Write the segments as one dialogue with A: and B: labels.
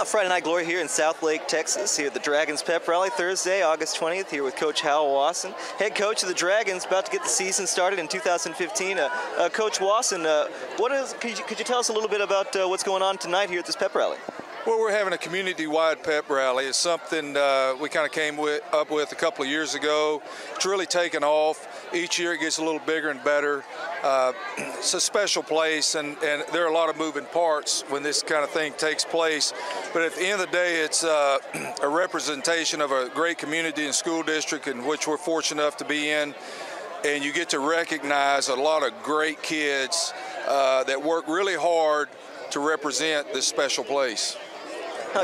A: Friday Night Glory here in Southlake, Texas, here at the Dragons Pep Rally, Thursday, August 20th, here with Coach Hal Wasson, head coach of the Dragons, about to get the season started in 2015. Coach Wasson, could you tell us a little bit about what's going on tonight here at this pep rally?
B: Well, we're having a community-wide pep rally. It's something we kind of came up with a couple of years ago. It's really taken off. Each year it gets a little bigger and better. It's a special place, and there are a lot of moving parts when this kind of thing takes place. But at the end of the day, it's a representation of a great community and school district in which we're fortunate enough to be in. And you get to recognize a lot of great kids that work really hard to represent this special place.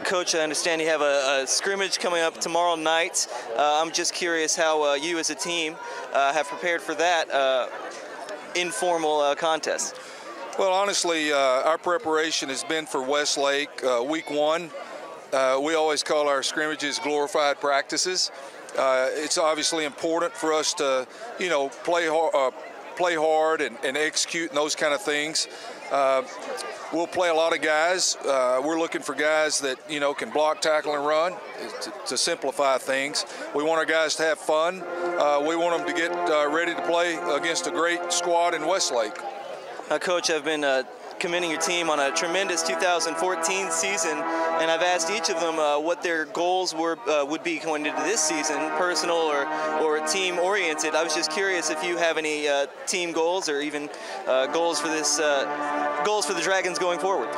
A: Coach, I understand you have a scrimmage coming up tomorrow night. I'm just curious how you as a team have prepared for that informal contest.
B: Well, honestly, our preparation has been for Westlake week one. We always call our scrimmages glorified practices. It's obviously important for us to, play hard and execute and those kind of things. We'll play a lot of guys. We're looking for guys that, can block, tackle, and run to simplify things. We want our guys to have fun. We want them to get ready to play against a great squad in Westlake.
A: Coach, I've been commending your team on a tremendous 2014 season, and I've asked each of them what their goals would be going into this season, personal or team-oriented. I was just curious if you have any team goals or even goals for the Dragons going forward.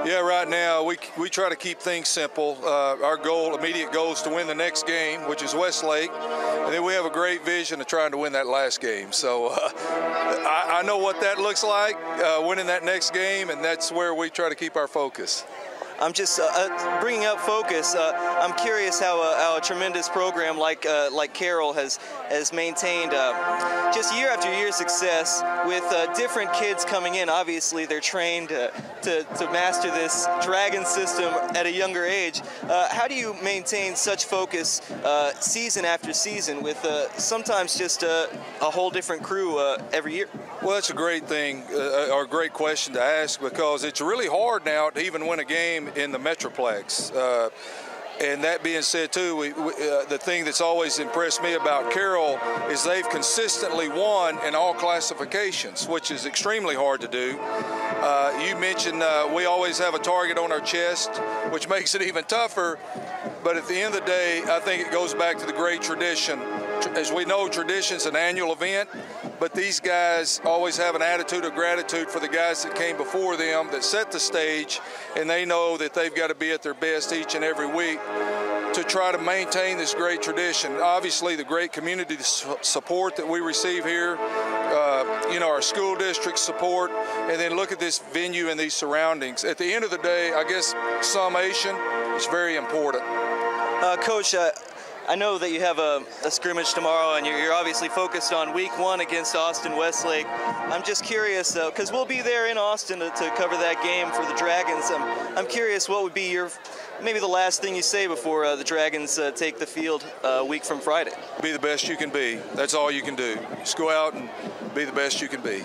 B: Yeah, right now we try to keep things simple. Our immediate goal is to win the next game, which is Westlake, and then we have a great vision of trying to win that last game. So I know what that looks like, winning that next game, and that's where we try to keep our focus.
A: I'm just bringing up focus. I'm curious how a tremendous program like Carroll has maintained just year after year success with different kids coming in. Obviously, they're trained to master this Dragon system at a younger age. How do you maintain such focus season after season with sometimes just a whole different crew every year?
B: Well, that's a great thing, or a great question to ask, because it's really hard now to even win a game in the Metroplex. And that being said, too, the thing that's always impressed me about Carroll is they've consistently won in all classifications, which is extremely hard to do. You mentioned we always have a target on our chest, which makes it even tougher. But at the end of the day, I think it goes back to the great tradition. As we know, tradition's an annual event, but these guys always have an attitude of gratitude for the guys that came before them, that set the stage, and they know that they've got to be at their best each and every week to try to maintain this great tradition. Obviously, the great community support that we receive here, our school district support, and then look at this venue and these surroundings. At the end of the day, I guess summation is very important.
A: Coach, I know that you have a scrimmage tomorrow, and you're obviously focused on week one against Austin Westlake. I'm just curious, because we'll be there in Austin to cover that game for the Dragons. I'm curious, what would be maybe the last thing you say before the Dragons take the field a week from Friday?
B: Be the best you can be. That's all you can do. Just go out and be the best you can be.